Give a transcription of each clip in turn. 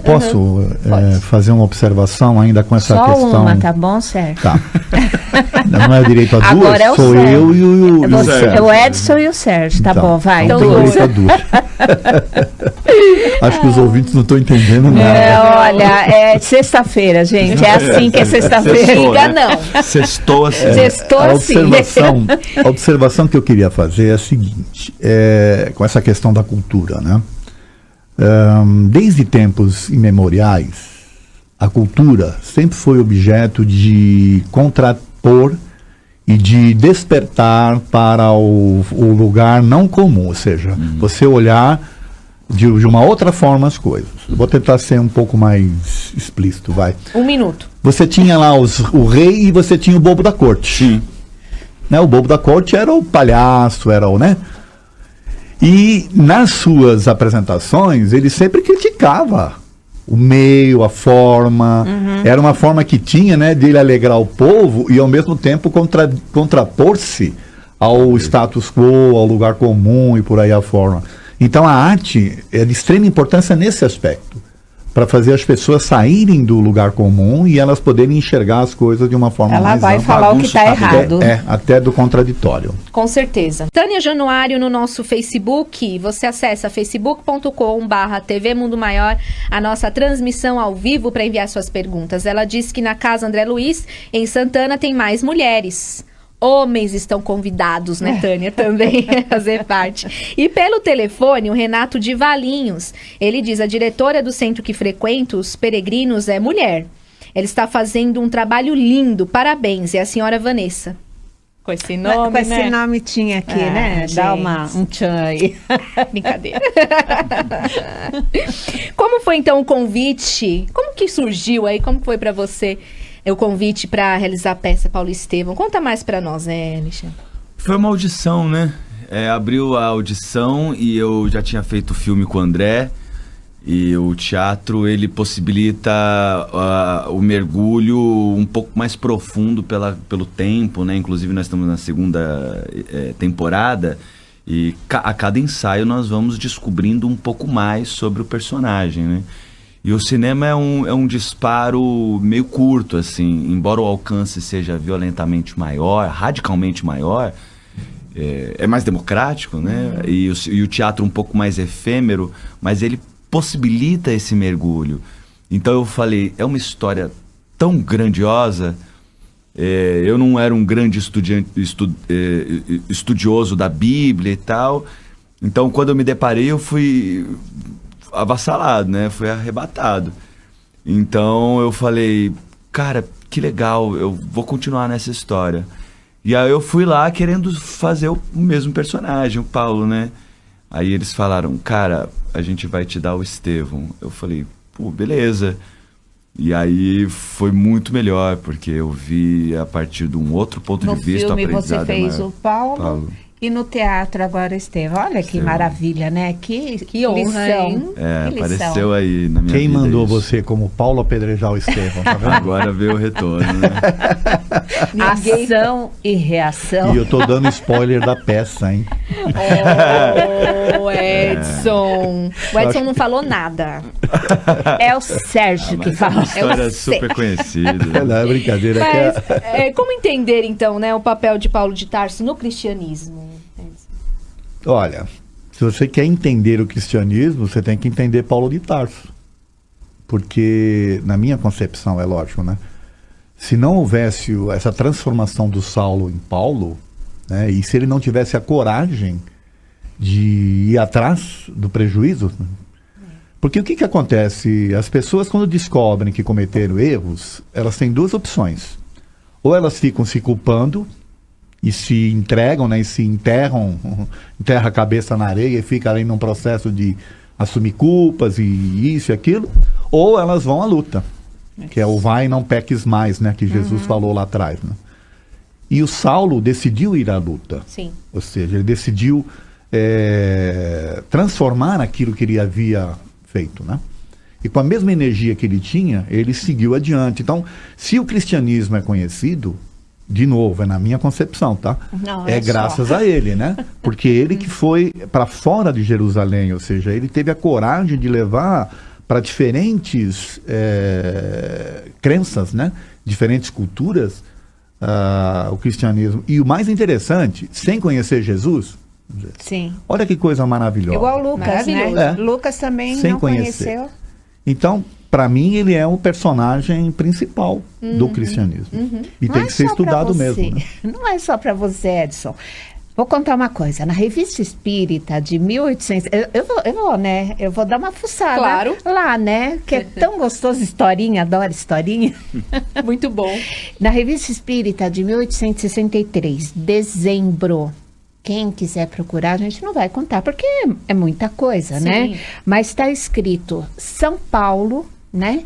Posso fazer uma observação ainda com essa Só questão? Só uma, tá bom, Sérgio? Tá. Não é direito a duas? Agora é o Sou Sérgio. eu e o Sérgio. O Edson e o Sérgio, tá bom, vai. Então direito a duas. Acho que os ouvintes não estão entendendo nada. Olha, é sexta-feira, gente. É assim que é sexta-feira. Liga não. Sextou assim. Sextou assim. A observação que eu queria fazer é a seguinte, com essa questão da cultura, né? Desde tempos imemoriais, a cultura sempre foi objeto de contrapor e de despertar para o lugar não comum, ou seja, você olhar de uma outra forma as coisas. Vou tentar ser um pouco mais explícito, vai. 1 minuto. Você tinha lá o rei e você tinha o bobo da corte. Sim. Né? O bobo da corte era o palhaço, era o, né? E nas suas apresentações, ele sempre criticava o meio, a forma. Era uma forma que tinha, né, de ele alegrar o povo e ao mesmo tempo contrapor-se ao status quo, ao lugar comum e por aí a forma. Então a arte é de extrema importância nesse aspecto, para fazer as pessoas saírem do lugar comum e elas poderem enxergar as coisas de uma forma Ela mais vai ampla. falar o que está errado. Até do contraditório. Com certeza. Tânia Januário no nosso Facebook. Você acessa facebook.com/TV Mundo Maior, a nossa transmissão ao vivo para enviar suas perguntas. Ela diz que na Casa André Luiz, em Santana, tem mais mulheres. Homens estão convidados, né, Tânia, também a fazer parte. E pelo telefone, o Renato de Valinhos, ele diz, a diretora do centro que frequenta os peregrinos é mulher. Ela está fazendo um trabalho lindo, parabéns, é a senhora Vanessa. Com esse nome, com esse nome tinha aqui, né? Gente. Dá um tchan aí. Brincadeira. Como foi então o convite? Como que surgiu aí? Como foi para você o convite para realizar a peça Paulo Estevão? Conta mais para nós, né, Alexandre? Foi uma audição, né? Abriu a audição e eu já tinha feito o filme com o André. E o teatro, ele possibilita o mergulho um pouco mais profundo pelo tempo, né? Inclusive nós estamos na segunda temporada e a cada ensaio nós vamos descobrindo um pouco mais sobre o personagem, né? E o cinema é um disparo meio curto, assim, embora o alcance seja violentamente maior, radicalmente maior, é mais democrático, né? E o teatro um pouco mais efêmero, mas ele possibilita esse mergulho. Então eu falei, é uma história tão grandiosa. Eu não era um grande estudioso da Bíblia e tal. Então quando eu me deparei, eu fui avassalado, né? Fui arrebatado. Então eu falei, cara, que legal, eu vou continuar nessa história. E aí eu fui lá querendo fazer o mesmo personagem, o Paulo, né? Aí eles falaram, cara, a gente vai te dar o Estevão. Eu falei, pô, beleza. E aí foi muito melhor, porque eu vi a partir de um outro ponto de vista. No filme você fez o Paulo. E no teatro agora Estevão. Olha que maravilha, né? Que honra, lição. hein? Que apareceu aí na minha vida. Quem mandou você como Paulo apedrejar o Estevão? Tá vendo? Agora veio o retorno, né? Ação e reação. E eu tô dando spoiler da peça, hein? Oh, Edson. O Edson não falou nada. É o Sérgio que fala. É uma história super conhecida. Não, é brincadeira. Mas, como entender, então, né, o papel de Paulo de Tarso no cristianismo? Olha, se você quer entender o cristianismo, você tem que entender Paulo de Tarso. Porque, na minha concepção, é lógico, né? Se não houvesse essa transformação do Saulo em Paulo, né, e se ele não tivesse a coragem de ir atrás do prejuízo, porque o que acontece? As pessoas, quando descobrem que cometeram erros, elas têm duas opções. Ou elas ficam se culpando e se entregam, né, e se enterra a cabeça na areia e fica ali num processo de assumir culpas e isso e aquilo, ou elas vão à luta, que é o vai e não peques mais, né, que Jesus falou lá atrás, né? E o Saulo decidiu ir à luta. Sim. Ou seja, ele decidiu transformar aquilo que ele havia feito, né? E com a mesma energia que ele tinha, ele seguiu adiante. Então, se o cristianismo é conhecido, de novo, é na minha concepção, tá? Não, é graças a ele, né? Porque ele que foi para fora de Jerusalém, ou seja, ele teve a coragem de levar para diferentes crenças, né? Diferentes culturas, o cristianismo. E o mais interessante, sem conhecer Jesus, Sim. olha que coisa maravilhosa. Igual Lucas, né? Lucas também sem não conheceu. Então, para mim, ele é o personagem principal do cristianismo. E Não tem é que ser só pra estudado você. mesmo. Né? Não é só para você, Edson. Vou contar uma coisa. Na Revista Espírita de 1800... Eu vou dar uma fuçada. Claro. Lá, né? Que é tão gostoso historinha, adoro historinha. Muito bom. Na Revista Espírita de 1863, dezembro. Quem quiser procurar, a gente não vai contar, porque é muita coisa, Sim. né? Mas está escrito São Paulo, né?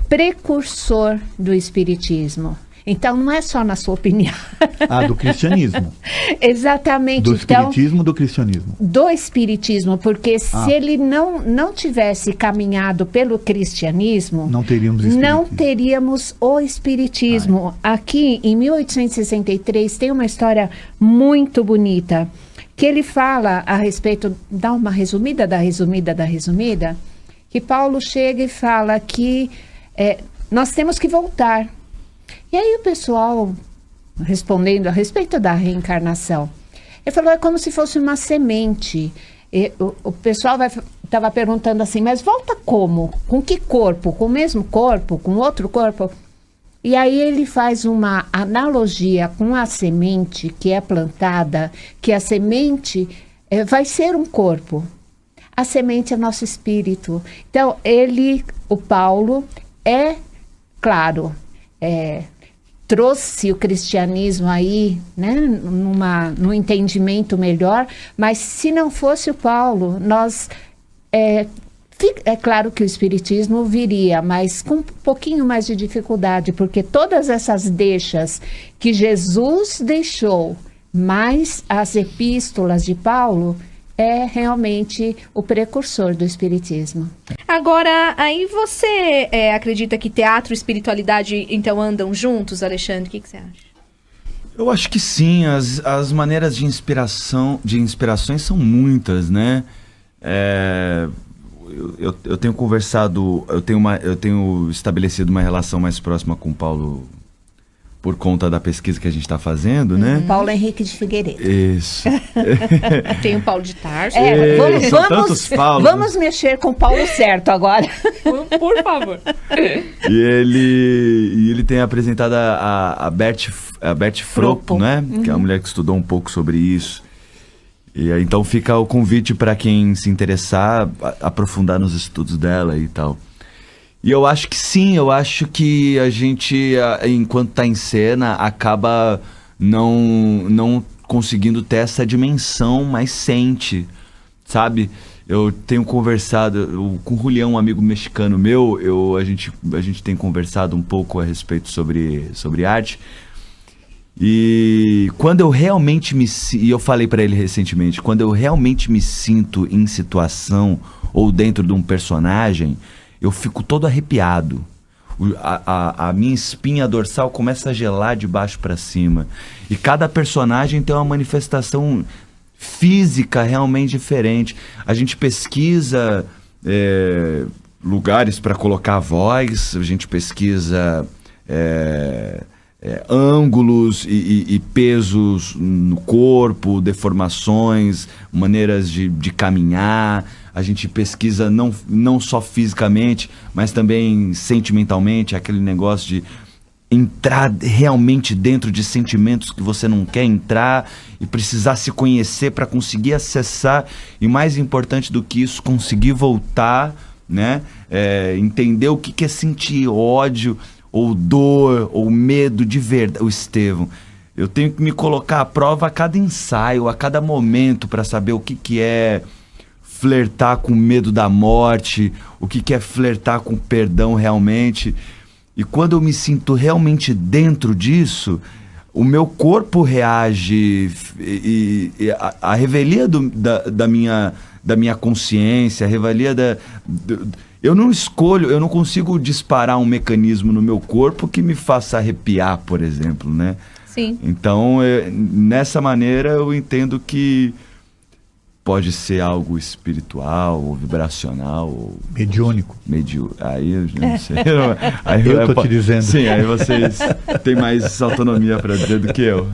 Precursor do Espiritismo. Então, não é só na sua opinião. Do cristianismo. Exatamente. Do Então, espiritismo, do cristianismo. do Espiritismo, porque se ele não tivesse caminhado pelo cristianismo, Não teríamos espiritismo. não teríamos o Espiritismo. Aqui, em 1863, tem uma história muito bonita, que ele fala a respeito, dá uma resumida, que Paulo chega e fala que nós temos que voltar. E aí o pessoal, respondendo a respeito da reencarnação, ele falou, é como se fosse uma semente. E o pessoal estava perguntando assim, mas volta como? Com que corpo? Com o mesmo corpo? Com outro corpo? E aí ele faz uma analogia com a semente que é plantada, que a semente vai ser um corpo. A semente é nosso espírito. Então, o Paulo, claro, trouxe o cristianismo aí, né, num entendimento melhor, mas se não fosse o Paulo, é claro que o espiritismo viria, mas com um pouquinho mais de dificuldade, porque todas essas deixas que Jesus deixou, mais as epístolas de Paulo, é realmente o precursor do espiritismo. Agora, aí você acredita que teatro e espiritualidade, então, andam juntos, Alexandre? O que você acha? Eu acho que sim, as maneiras de inspirações são muitas, né? Eu tenho conversado, eu tenho estabelecido uma relação mais próxima com o Paulo por conta da pesquisa que a gente está fazendo, né? Paulo Henrique de Figueiredo. Isso. Tem o Paulo de Tarso. São tantos Paulos. Vamos mexer com o Paulo certo agora. Por favor. E ele tem apresentado a Bert Fropo, né? Que é uma mulher que estudou um pouco sobre isso. E aí, então fica o convite para quem se interessar, aprofundar nos estudos dela e tal. E eu acho que sim, eu acho que a gente, enquanto está em cena, acaba não conseguindo ter essa dimensão, mas sente, sabe? Eu tenho conversado com o Julião, um amigo mexicano meu, a gente tem conversado um pouco a respeito sobre arte. E quando eu realmente e eu falei para ele recentemente, quando eu realmente me sinto em situação ou dentro de um personagem, eu fico todo arrepiado. A minha espinha dorsal começa a gelar de baixo para cima. E cada personagem tem uma manifestação física realmente diferente. A gente pesquisa lugares para colocar a voz, a gente pesquisa ângulos e pesos no corpo, deformações, maneiras de caminhar. A gente pesquisa não só fisicamente, mas também sentimentalmente, aquele negócio de entrar realmente dentro de sentimentos que você não quer entrar e precisar se conhecer para conseguir acessar, e mais importante do que isso, conseguir voltar, né? Entender o que é sentir ódio, ou dor, ou medo de verdade. O Estevão, eu tenho que me colocar à prova a cada ensaio, a cada momento, para saber o que é flertar com medo da morte, o que é flertar com perdão realmente. E quando eu me sinto realmente dentro disso, o meu corpo reage, e a revelia da minha consciência, a revelia eu não escolho, eu não consigo disparar um mecanismo no meu corpo que me faça arrepiar, por exemplo, né? Sim. Então, nessa maneira, eu entendo que pode ser algo espiritual, ou vibracional, ou Mediúnico. Aí eu já não sei. Aí Eu tô te dizendo. Sim, aí vocês têm mais autonomia para dizer do que eu.